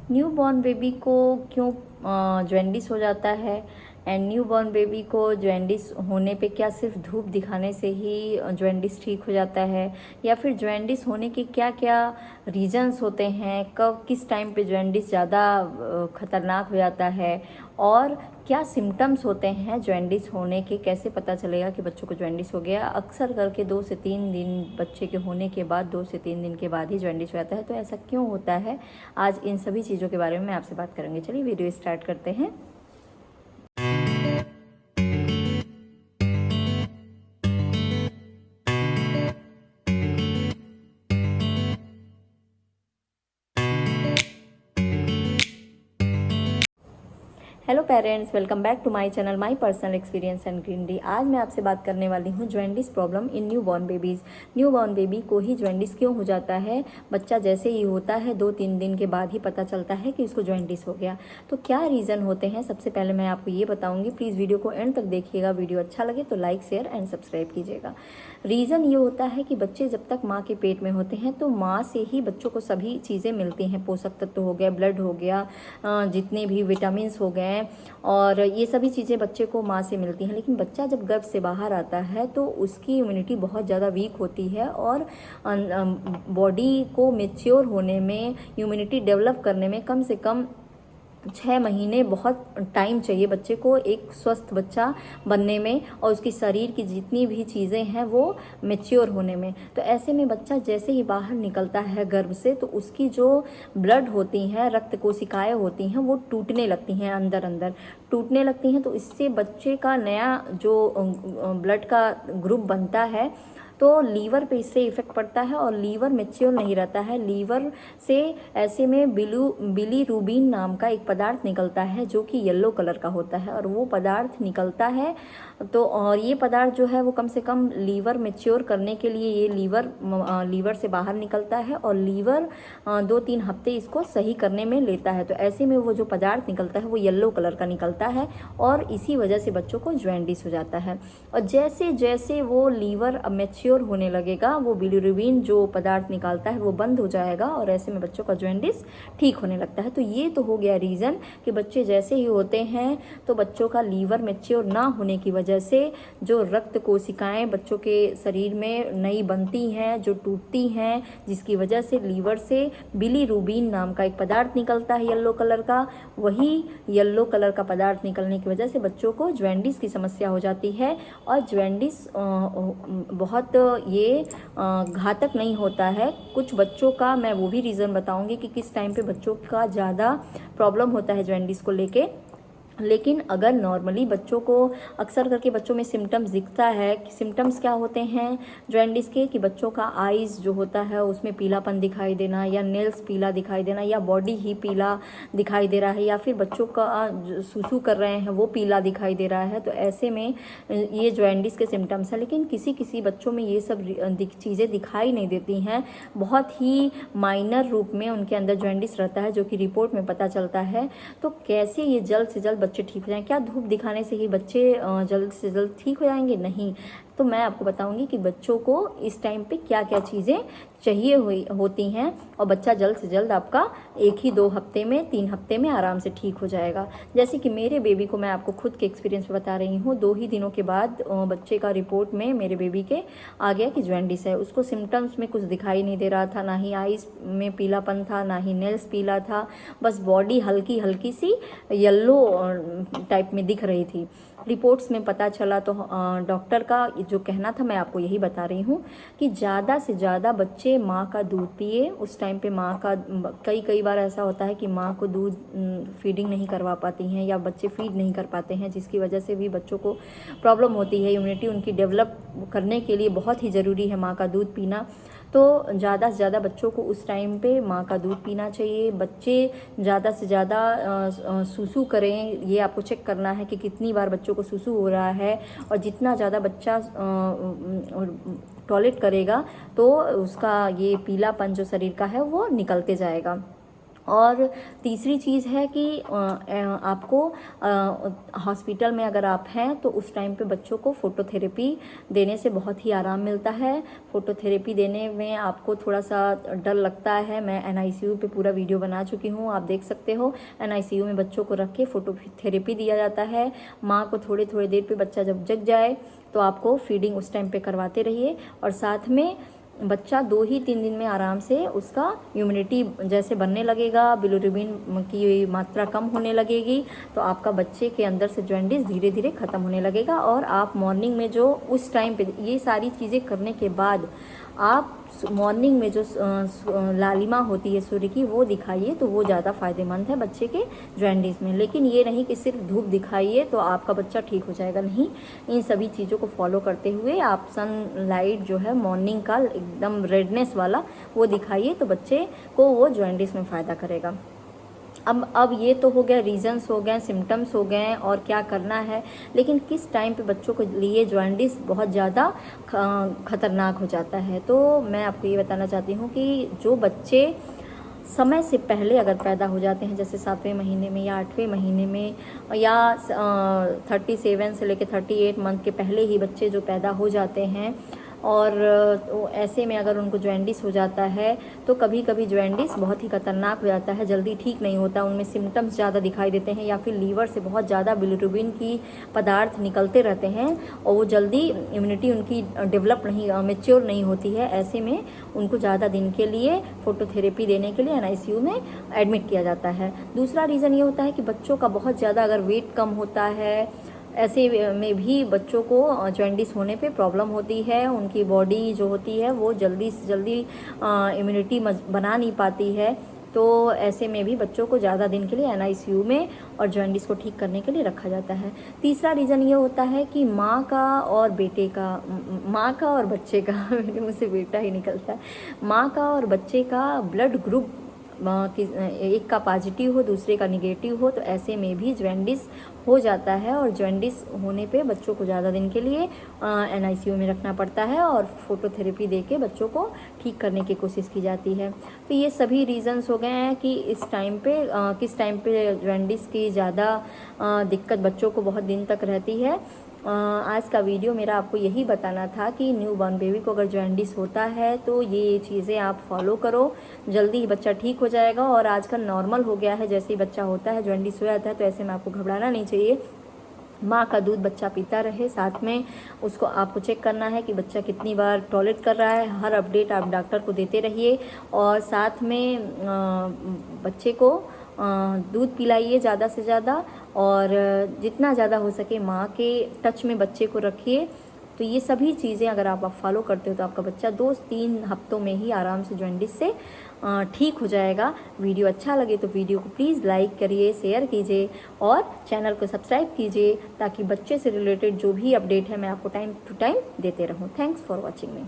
New born baby को क्यों jaundice हो जाता है, एंड न्यू बॉर्न बेबी को जॉन्डिस होने पे क्या सिर्फ धूप दिखाने से ही जॉन्डिस ठीक हो जाता है, या फिर जॉन्डिस होने के क्या क्या रीजंस होते हैं, कब किस टाइम पे जॉन्डिस ज़्यादा खतरनाक हो जाता है, और क्या सिम्टम्स होते हैं जॉन्डिस होने के, कैसे पता चलेगा कि बच्चों को जॉन्डिस हो गया। अक्सर करके 2 से 3 दिन बच्चे के होने के बाद 2 से 3 दिन के बाद ही जॉन्डिस हो जाता है। तो ऐसा क्यों होता है, आज इन सभी चीज़ों के बारे में मैं आपसे बात करूँगी। चलिए वीडियो स्टार्ट करते हैं। Hello parents, welcome back to my channel my personal experience and greenery. आज मैं आपसे बात करने वाली हूँ jaundice problem in newborn babies. Newborn baby को ही जॉन्डिस क्यों हो जाता है, बच्चा जैसे ही होता है 2-3 दिन के बाद ही पता चलता है कि उसको जॉन्डिस हो गया। तो क्या रीज़न होते हैं, सबसे पहले मैं आपको ये बताऊँगी। प्लीज़ वीडियो को एंड तक देखिएगा। वीडियो अच्छा लगे तो लाइक, शेयर एंड सब्सक्राइब कीजिएगा। रीज़न ये होता है कि बच्चे जब तक माँ के पेट में होते हैं तो माँ से ही बच्चों को सभी चीज़ें मिलती हैं। पोषक तत्व हो गया, ब्लड हो गया, जितने भी विटामिन हो गए, और ये सभी चीज़ें बच्चे को माँ से मिलती हैं। लेकिन बच्चा जब गर्भ से बाहर आता है तो उसकी इम्यूनिटी बहुत ज़्यादा वीक होती है, और बॉडी को मेच्योर होने में, इम्यूनिटी डेवलप करने में कम से कम 6 महीने बहुत टाइम चाहिए बच्चे को एक स्वस्थ बच्चा बनने में, और उसकी शरीर की जितनी भी चीज़ें हैं वो मेच्योर होने में। तो ऐसे में बच्चा जैसे ही बाहर निकलता है गर्भ से तो उसकी जो ब्लड होती हैं, रक्त कोशिकाएं होती हैं, वो टूटने लगती हैं, अंदर अंदर टूटने लगती हैं। तो इससे बच्चे का नया जो ब्लड का ग्रुप बनता है तो लीवर पे इससे इफेक्ट पड़ता है, और लीवर मेच्योर नहीं रहता है। लीवर से ऐसे में बिलीरुबिन नाम का एक पदार्थ निकलता है जो कि येलो कलर का होता है, और वो पदार्थ निकलता है। तो और ये पदार्थ जो है वो कम से कम लीवर मेच्योर करने के लिए ये लीवर से बाहर निकलता है, और लीवर 2-3 हफ्ते इसको सही करने में लेता है। तो ऐसे में वो जो पदार्थ निकलता है वो येलो कलर का निकलता है, और इसी वजह से बच्चों को जॉन्डिस हो जाता है। और जैसे जैसे वो लीवर मेच्योर होने लगेगा, वो बिलीरुबिन जो पदार्थ निकालता है वो बंद हो जाएगा, और ऐसे में बच्चों का जॉन्डिस ठीक होने लगता है। तो ये तो हो गया रीज़न कि बच्चे जैसे ही होते हैं तो बच्चों का लीवर मेच्योर ना होने की वजह से जो रक्त कोशिकाएं बच्चों के शरीर में नई बनती हैं, जो टूटती हैं, जिसकी वजह से लीवर से बिलीरुबिन नाम का एक पदार्थ निकलता है येलो कलर का। वही येलो कलर का पदार्थ निकलने की वजह से बच्चों को जॉन्डिस की समस्या हो जाती है। और जॉन्डिस बहुत ये घातक नहीं होता है। कुछ बच्चों का मैं वो भी रीज़न बताऊंगी कि किस टाइम पे बच्चों का ज़्यादा प्रॉब्लम होता है जॉन्डिस को लेके। लेकिन अगर नॉर्मली बच्चों को अक्सर करके बच्चों में सिम्टम्स दिखता है कि सिम्टम्स क्या होते हैं जॉन्डिस के, कि बच्चों का आइज़ जो होता है उसमें पीलापन दिखाई देना, या नेल्स पीला दिखाई देना, या बॉडी ही पीला दिखाई दे रहा है, या फिर बच्चों का सुसु कर रहे हैं वो पीला दिखाई दे रहा है। तो ऐसे में ये जॉन्डिस के सिम्टम्स हैं। लेकिन किसी किसी बच्चों में ये सब चीज़ें दिखाई नहीं देती हैं, बहुत ही माइनर रूप में उनके अंदर जॉन्डिस रहता है, जो कि रिपोर्ट में पता चलता है। तो कैसे ये जल्द से जल्द बच्चे ठीक हो जाएं? क्या धूप दिखाने से ही बच्चे जल्द से जल्द ठीक हो जाएंगे? नहीं। तो मैं आपको बताऊंगी कि बच्चों को इस टाइम पे क्या क्या चीज़ें चाहिए होती हैं, और बच्चा जल्द से जल्द आपका 1 ही 2 हफ्ते में, 3 हफ्ते में आराम से ठीक हो जाएगा। जैसे कि मेरे बेबी को मैं आपको खुद के एक्सपीरियंस बता रही हूँ। 2 ही दिनों के बाद बच्चे का रिपोर्ट में मेरे बेबी के आ गया कि जॉन्डिस है। उसको सिम्टम्स में कुछ दिखाई नहीं दे रहा था, ना ही आइज़ में पीलापन था, ना ही नेल्स पीला था, बस बॉडी हल्की हल्की सी येलो टाइप में दिख रही थी। रिपोर्ट्स में पता चला तो डॉक्टर का जो कहना था मैं आपको यही बता रही हूँ कि ज़्यादा से ज़्यादा बच्चे माँ का दूध पिए। उस टाइम पे माँ का कई बार ऐसा होता है कि माँ को दूध फीडिंग नहीं करवा पाती हैं, या बच्चे फीड नहीं कर पाते हैं, जिसकी वजह से भी बच्चों को प्रॉब्लम होती है। इम्यूनिटी उनकी डेवलप करने के लिए बहुत ही ज़रूरी है माँ का दूध पीना। तो ज़्यादा से ज़्यादा बच्चों को उस टाइम पे माँ का दूध पीना चाहिए। बच्चे ज़्यादा से ज़्यादा सुसु करें, ये आपको चेक करना है कि कितनी बार बच्चों को सुसु हो रहा है, और जितना ज़्यादा बच्चा टॉयलेट करेगा तो उसका ये पीलापन जो शरीर का है वो निकलते जाएगा। और तीसरी चीज़ है कि आपको हॉस्पिटल में अगर आप हैं तो उस टाइम पे बच्चों को फोटोथेरेपी देने से बहुत ही आराम मिलता है। फोटोथेरेपी देने में आपको थोड़ा सा डर लगता है। मैं NICU पे पूरा वीडियो बना चुकी हूँ, आप देख सकते हो। NICU में बच्चों को रख के फोटोथेरेपी दिया जाता है। माँ को थोड़ी थोड़ी देर पे बच्चा जब जग जाए तो आपको फीडिंग उस टाइम पे करवाते रहिए, और साथ में बच्चा 2 ही 3 दिन में आराम से उसका इम्यूनिटी जैसे बनने लगेगा, बिलिरुबिन की मात्रा कम होने लगेगी, तो आपका बच्चे के अंदर से जॉन्डिस धीरे धीरे ख़त्म होने लगेगा। और आप मॉर्निंग में जो उस टाइम पे ये सारी चीज़ें करने के बाद आप मॉर्निंग में जो लालिमा होती है सूर्य की वो दिखाइए, तो वो ज़्यादा फ़ायदेमंद है बच्चे के जॉन्डिस में। लेकिन ये नहीं कि सिर्फ धूप दिखाइए तो आपका बच्चा ठीक हो जाएगा, नहीं। इन सभी चीज़ों को फॉलो करते हुए आप सनलाइट जो है मॉर्निंग का एकदम रेडनेस वाला वो दिखाइए, तो बच्चे को वो जॉन्डिस में फ़ायदा करेगा। अब ये तो हो गया, रीजंस हो गए, सिम्टम्स हो गए और क्या करना है। लेकिन किस टाइम पे बच्चों के लिए जॉन्डिस बहुत ज़्यादा खतरनाक हो जाता है, तो मैं आपको ये बताना चाहती हूँ कि जो बच्चे समय से पहले अगर पैदा हो जाते हैं, जैसे 7वें महीने में या 8वें महीने में या 37 से लेकर 38 मंथ के पहले ही बच्चे जो पैदा हो जाते हैं, और ऐसे में अगर उनको जॉन्डिस हो जाता है तो कभी कभी जॉन्डिस बहुत ही खतरनाक हो जाता है, जल्दी ठीक नहीं होता, उनमें सिम्टम्स ज़्यादा दिखाई देते हैं, या फिर लीवर से बहुत ज़्यादा बिलिरुबिन की पदार्थ निकलते रहते हैं और वो जल्दी इम्यूनिटी उनकी डेवलप नहीं, मैच्योर नहीं होती है। ऐसे में उनको ज़्यादा दिन के लिए फोटोथेरेपी देने के लिए NICU में एडमिट किया जाता है। दूसरा रीज़न ये होता है कि बच्चों का बहुत ज़्यादा अगर वेट कम होता है, ऐसे में भी बच्चों को जॉन्डिस होने पे प्रॉब्लम होती है। उनकी बॉडी जो होती है वो जल्दी से जल्दी इम्यूनिटी बना नहीं पाती है, तो ऐसे में भी बच्चों को ज़्यादा दिन के लिए NICU में और जॉन्डिस को ठीक करने के लिए रखा जाता है। तीसरा रीज़न ये होता है कि माँ का और बच्चे का मेरे मुँह से बेटा ही निकलता है, माँ का और बच्चे का ब्लड ग्रुप एक का पॉजिटिव हो दूसरे का निगेटिव हो, तो ऐसे में भी जॉन्डिस हो जाता है। और जॉन्डिस होने पे बच्चों को ज़्यादा दिन के लिए NICU में रखना पड़ता है और फोटोथेरेपी देके बच्चों को ठीक करने की कोशिश की जाती है। तो ये सभी रीज़न्स हो गए हैं कि इस टाइम पे किस टाइम पे जॉन्डिस की ज़्यादा दिक्कत बच्चों को बहुत दिन तक रहती है। आज का वीडियो मेरा आपको यही बताना था कि न्यू बॉर्न बेबी को अगर जॉन्डिस होता है तो ये चीज़ें आप फॉलो करो, जल्दी ही बच्चा ठीक हो जाएगा। और आजकल नॉर्मल हो गया है, जैसे ही बच्चा होता है जॉन्डिस हो जाता है, तो ऐसे में आपको घबराना नहीं चाहिए। माँ का दूध बच्चा पीता रहे, साथ में उसको आपको चेक करना है कि बच्चा कितनी बार टॉयलेट कर रहा है, हर अपडेट आप डॉक्टर को देते रहिए। और साथ में बच्चे को दूध पिलाइए ज़्यादा से ज़्यादा, और जितना ज़्यादा हो सके माँ के टच में बच्चे को रखिए। तो ये सभी चीज़ें अगर आप फॉलो करते हो तो आपका बच्चा 2-3 हफ्तों में ही आराम से जॉन्डिस से ठीक हो जाएगा। वीडियो अच्छा लगे तो वीडियो को प्लीज़ लाइक करिए, शेयर कीजिए और चैनल को सब्सक्राइब कीजिए, ताकि बच्चे से रिलेटेड जो भी अपडेट है मैं आपको टाइम टू टाइम देते रहूँ। Thanks for watching me.